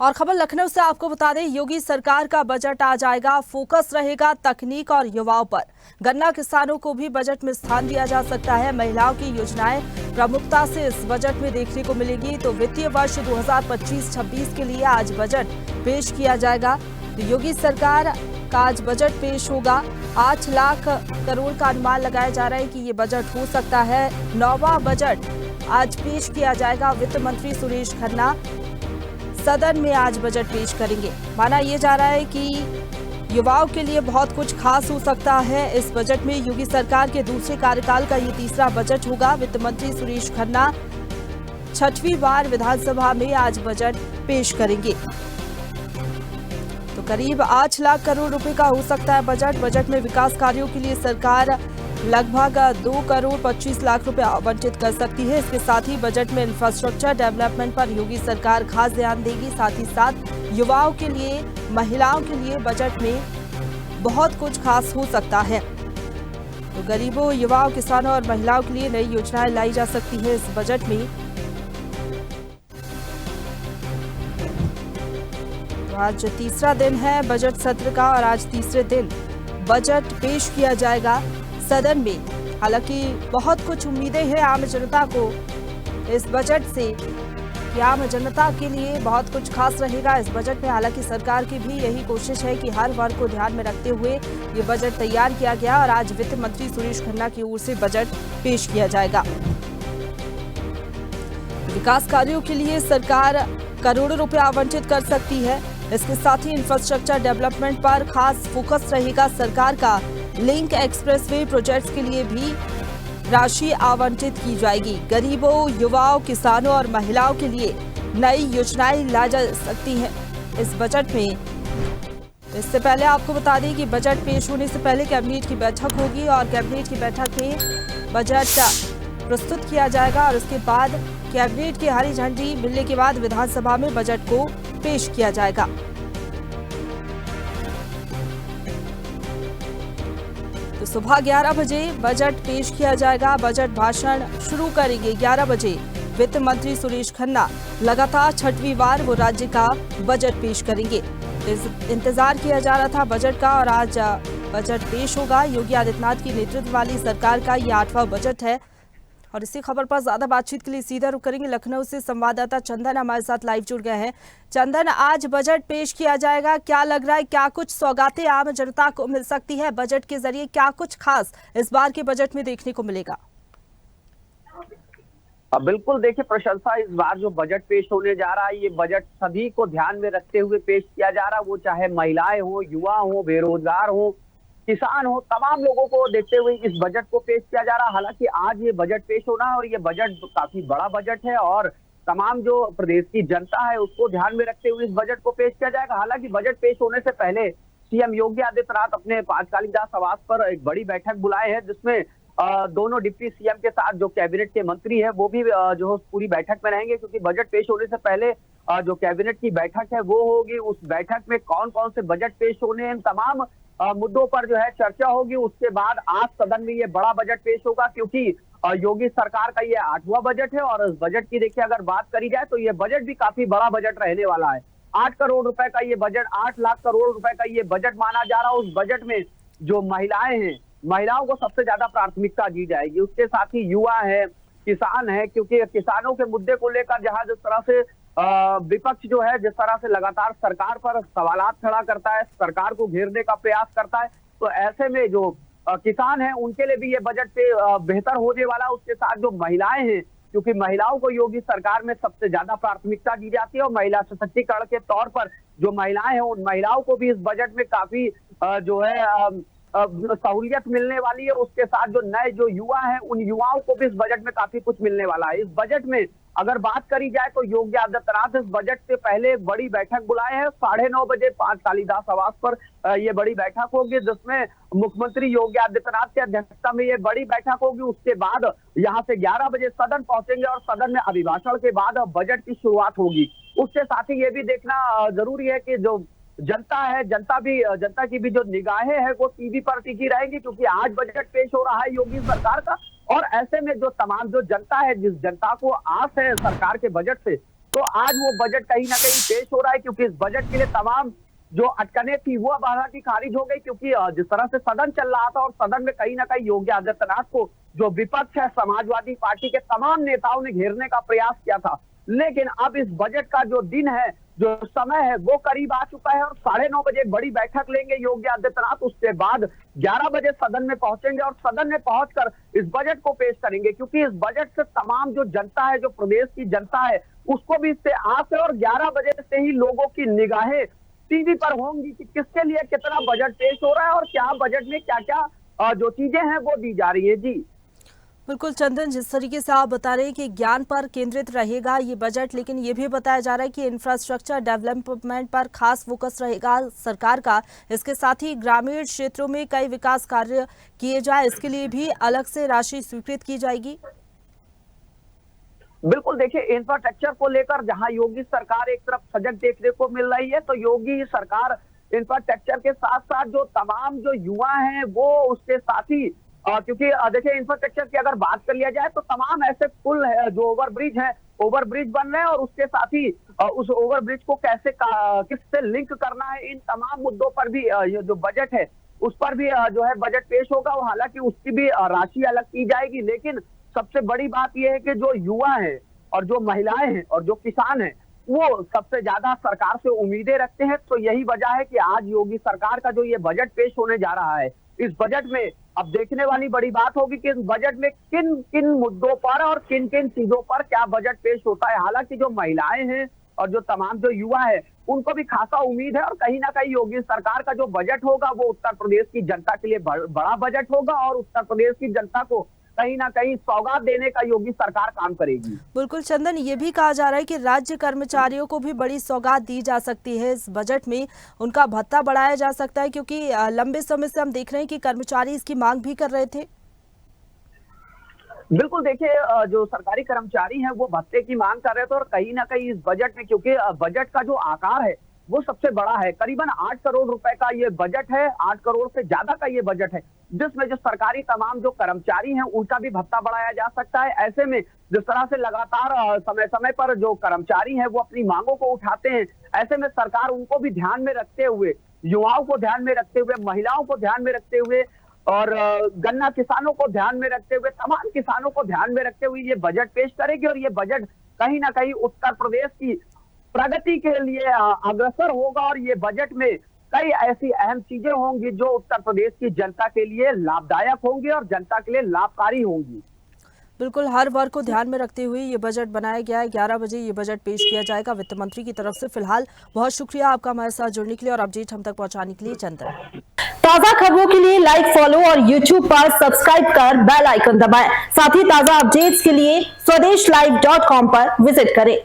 और खबर लखनऊ से आपको बता दें, योगी सरकार का बजट आ जाएगा। फोकस रहेगा तकनीक और युवाओं पर। गन्ना किसानों को भी बजट में स्थान दिया जा सकता है। महिलाओं की योजनाएं प्रमुखता से इस बजट में देखने को मिलेगी। तो वित्तीय वर्ष 2025-26 के लिए आज बजट पेश किया जाएगा। तो योगी सरकार का आज बजट पेश होगा। 8 लाख करोड़ का अनुमान लगाया जा रहा है कि ये बजट हो सकता है। 9वां बजट आज पेश किया जाएगा। वित्त मंत्री सुरेश खन्ना सदन में आज बजट पेश करेंगे। माना यह जा रहा है कि युवाओं के लिए बहुत कुछ खास हो सकता है। इस बजट में योगी सरकार के दूसरे कार्यकाल का ये तीसरा बजट होगा। वित्त मंत्री सुरेश खन्ना 6वीं बार विधानसभा में आज बजट पेश करेंगे। तो करीब 8 लाख करोड़ रुपए का हो सकता है बजट। बजट में विकास कार्यों के लिए सरकार लगभग 2 करोड़ 25 लाख रुपए आवंटित कर सकती है। इसके साथ ही बजट में इंफ्रास्ट्रक्चर डेवलपमेंट पर योगी सरकार खास ध्यान देगी। साथ ही साथ युवाओं के लिए, महिलाओं के लिए बजट में बहुत कुछ खास हो सकता है। तो गरीबों, युवाओं, किसानों और महिलाओं के लिए नई योजनाएं लाई जा सकती है इस बजट में। तो आज तीसरा दिन है बजट सत्र का और आज तीसरे दिन बजट पेश किया जाएगा सदन में। हालांकि बहुत कुछ उम्मीदें हैं आम जनता को इस बजट से कि आम जनता के लिए बहुत कुछ खास रहेगा इस बजट में। हालांकि सरकार की भी यही कोशिश है कि हर वर्ग को ध्यान में रखते हुए ये बजट तैयार किया गया और आज वित्त मंत्री सुरेश खन्ना की ओर से बजट पेश किया जाएगा। विकास कार्यों के लिए सरकार करोड़ों रुपए आवंटित कर सकती है। इसके साथ ही इंफ्रास्ट्रक्चर डेवलपमेंट पर खास फोकस रहेगा सरकार का। लिंक एक्सप्रेसवे प्रोजेक्ट्स के लिए भी राशि आवंटित की जाएगी। गरीबों, युवाओं, किसानों और महिलाओं के लिए नई योजनाएं लाई जा सकती हैं इस बजट में। तो इससे पहले आपको बता दें कि बजट पेश होने से पहले कैबिनेट की बैठक होगी और कैबिनेट की बैठक में बजट प्रस्तुत किया जाएगा और उसके बाद कैबिनेट की हरी झंडी मिलने के बाद विधानसभा में बजट को पेश किया जाएगा। तो सुबह 11 बजे बजट पेश किया जाएगा। बजट भाषण शुरू करेंगे 11 बजे वित्त मंत्री सुरेश खन्ना। लगातार 6वीं बार वो राज्य का बजट पेश करेंगे। इंतजार किया जा रहा था बजट का और आज बजट पेश होगा। योगी आदित्यनाथ की नेतृत्व वाली सरकार का ये 8वां बजट है। और इसी खबर पर ज्यादा बातचीत के लिए सीधा रुख करेंगे। लखनऊ से संवाददाता चंदन हमारे साथ लाइव जुड़ गए हैं। चंदन, आज बजट पेश किया जाएगा, क्या लग रहा है, क्या कुछ सौगातें आम जनता को मिल सकती है बजट के जरिए? क्या कुछ खास इस बार के बजट में देखने को मिलेगा? बिल्कुल, देखिए, प्रशंसा इस बार जो बजट पेश होने जा रहा है, ये बजट सभी को ध्यान में रखते हुए पेश किया जा रहा है। वो चाहे महिलाएं हो, युवा हो, बेरोजगार हो, किसान हो, तमाम लोगों को देखते हुए इस बजट को पेश किया जा रहा है। हालांकि आज ये बजट पेश होना है और ये बजट काफी बड़ा बजट है और तमाम जो प्रदेश की जनता है उसको ध्यान में रखते हुए इस बजट को पेश किया जाएगा। हालांकि बजट पेश होने से पहले सीएम योगी आदित्यनाथ अपने पांचकालीदास आवास पर एक बड़ी बैठक बुलाए हैं, जिसमें दोनों डिप्टी सीएम के साथ जो कैबिनेट के मंत्री है वो भी जो पूरी बैठक में रहेंगे, क्योंकि बजट पेश होने से पहले जो कैबिनेट की बैठक है वो होगी। उस बैठक में कौन कौन से बजट पेश होने हैं, तमाम मुद्दों पर जो है चर्चा होगी। उसके बाद आज सदन में ये बड़ा बजट पेश होगा, क्योंकि योगी सरकार का ये 8वां बजट है। और इस बजट की देखिए अगर बात करी जाए तो ये बजट भी काफी बड़ा बजट रहने वाला है। 8 करोड़ रुपए का ये बजट, 8 लाख करोड़ रुपए का ये बजट माना जा रहा है। उस बजट में जो महिलाएं हैं, महिलाओं को सबसे ज्यादा प्राथमिकता दी जाएगी। उसके साथ ही युवा है, किसान है, क्योंकि किसानों के मुद्दे को लेकर जहां जिस तरह से विपक्ष जो है जिस तरह से लगातार सरकार पर सवालात खड़ा करता है, सरकार को घेरने का प्रयास करता है, तो ऐसे में जो किसान हैं उनके लिए भी ये बजट पे बेहतर होने वाला। उसके साथ जो महिलाएं हैं, क्योंकि महिलाओं को योगी सरकार में सबसे ज्यादा प्राथमिकता दी जाती है और महिला सशक्तिकरण के तौर पर जो महिलाएं हैं उन महिलाओं को भी इस बजट में काफी जो है सहूलियत मिलने वाली है। उसके साथ जो नए जो युवा हैं उन युवाओं को भी इस बजट में काफी कुछ मिलने वाला है। इस बजट में अगर बात करी जाए तो योगी आदित्यनाथ इस बजट से पहले एक बड़ी बैठक बुलाए हैं। 9:30 बजे पांचकालीदास आवास पर ये बड़ी बैठक होगी, जिसमें मुख्यमंत्री योगी आदित्यनाथ की अध्यक्षता में ये बड़ी बैठक होगी। उसके बाद यहाँ से 11 बजे सदन पहुंचेंगे और सदन में अभिभाषण के बाद बजट की शुरुआत होगी। उसके साथ ही ये भी देखना जरूरी है कि जो जनता है, जनता की भी जो निगाहें हैं वो टीवी पर टिकी रहेंगी, क्योंकि आज बजट पेश हो रहा है योगी सरकार का। और ऐसे में जो तमाम जो जनता है, जिस जनता को आस है सरकार के बजट से, तो आज वो बजट कहीं ना कहीं पेश हो रहा है, क्योंकि इस बजट के लिए तमाम जो अटकनें थी वो हालांकि खारिज हो गई, क्योंकि जिस तरह से सदन चल रहा था और सदन में कहीं ना कहीं योगी आदित्यनाथ को जो विपक्ष है समाजवादी पार्टी के तमाम नेताओं ने घेरने का प्रयास किया था। लेकिन अब इस बजट का जो दिन है, जो समय है, वो करीब आ चुका है और 9:30 बजे एक बड़ी बैठक लेंगे योगी आदित्यनाथ। उसके बाद 11 बजे सदन में पहुंचेंगे और सदन में पहुंचकर इस बजट को पेश करेंगे, क्योंकि इस बजट से तमाम जो जनता है, जो प्रदेश की जनता है, उसको भी इससे आस है और 11 बजे से ही लोगों की निगाहें टीवी पर होंगी कि किसके लिए कितना बजट पेश हो रहा है और क्या बजट में क्या क्या जो चीजें हैं वो दी जा रही है। जी बिल्कुल चंदन, जिस तरीके से आप बता रहे हैं कि ज्ञान पर केंद्रित रहेगा ये बजट, लेकिन ये भी बताया जा रहा है कि इंफ्रास्ट्रक्चर डेवलपमेंट पर खास फोकस रहेगा सरकार का। इसके साथ ही ग्रामीण क्षेत्रों में कई विकास कार्य किए जाए, इसके लिए भी अलग से राशि स्वीकृत की जाएगी। बिल्कुल, देखिए इंफ्रास्ट्रक्चर को लेकर जहां योगी सरकार एक तरफ सजग देखने को मिल रही है, तो योगी सरकार इंफ्रास्ट्रक्चर के साथ साथ जो तमाम जो युवा हैं वो उसके साथ ही क्योंकि देखिए इंफ्रास्ट्रक्चर की अगर बात कर लिया जाए तो तमाम ऐसे पुल है, जो ओवरब्रिज है, ओवरब्रिज बन रहे हैं और उसके साथ ही उस ओवरब्रिज को कैसे किससे लिंक करना है, इन तमाम मुद्दों पर भी ये जो बजट है उस पर भी जो है बजट पेश होगा। और हालांकि उसकी भी राशि अलग की जाएगी, लेकिन सबसे बड़ी बात यह है कि जो युवा है और जो महिलाएं हैं और जो किसान हैं वो सबसे ज्यादा सरकार से उम्मीदें रखते हैं। तो यही वजह है कि आज योगी सरकार का जो ये बजट पेश होने जा रहा है, इस बजट में अब देखने वाली बड़ी बात होगी कि इस बजट में किन किन मुद्दों पर और किन किन चीजों पर क्या बजट पेश होता है। हालांकि जो महिलाएं हैं और जो तमाम जो युवा है उनको भी खासा उम्मीद है और कहीं ना कहीं योगी सरकार का जो बजट होगा वो उत्तर प्रदेश की जनता के लिए बड़ा बजट होगा और उत्तर प्रदेश की जनता को कहीं ना कहीं सौगात देने का योगी सरकार काम करेगी। बिल्कुल चंदन, ये भी कहा जा रहा है कि राज्य कर्मचारियों को भी बड़ी सौगात दी जा सकती है इस बजट में, उनका भत्ता बढ़ाया जा सकता है, क्योंकि लंबे समय से हम देख रहे हैं कि कर्मचारी इसकी मांग भी कर रहे थे। बिल्कुल, देखिए जो सरकारी कर्मचारी हैं वो भत्ते की मांग कर रहे थे और कहीं ना कहीं इस बजट में, क्योंकि बजट का जो आकार है वो सबसे बड़ा है, करीबन 8 करोड़ रुपए का ये बजट है, 8 करोड़ से ज्यादा का ये बजट है, जिसमें जो सरकारी तमाम जो कर्मचारी हैं उनका भी भत्ता बढ़ाया जा सकता है। ऐसे में जिस तरह से लगातार समय समय पर जो कर्मचारी हैं वो अपनी मांगों को उठाते हैं, ऐसे में सरकार उनको भी ध्यान में रखते हुए, युवाओं को ध्यान में रखते हुए, महिलाओं को ध्यान में रखते हुए और गन्ना किसानों को ध्यान में रखते हुए, तमाम किसानों को ध्यान में रखते हुए ये बजट पेश करेगी और ये बजट कहीं ना कहीं उत्तर प्रदेश की प्रगति के लिए अग्रसर होगा और ये बजट में कई ऐसी अहम चीजें होंगी जो उत्तर प्रदेश की जनता के लिए लाभदायक होंगी और जनता के लिए लाभकारी होंगी। बिल्कुल, हर वर्ग को ध्यान में रखते हुए ये बजट बनाया गया है। 11 बजे ये बजट पेश किया जाएगा वित्त मंत्री की तरफ से। फिलहाल बहुत शुक्रिया आपका हमारे साथ जुड़ने के लिए और अपडेट हम तक पहुंचाने के लिए चंदन। ताजा खबरों के लिए लाइक, फॉलो और YouTube पर सब्सक्राइब कर बेल आइकन दबाएं। साथ ही ताजा अपडेट्स के लिए स्वदेशलाइव.com पर विजिट करें।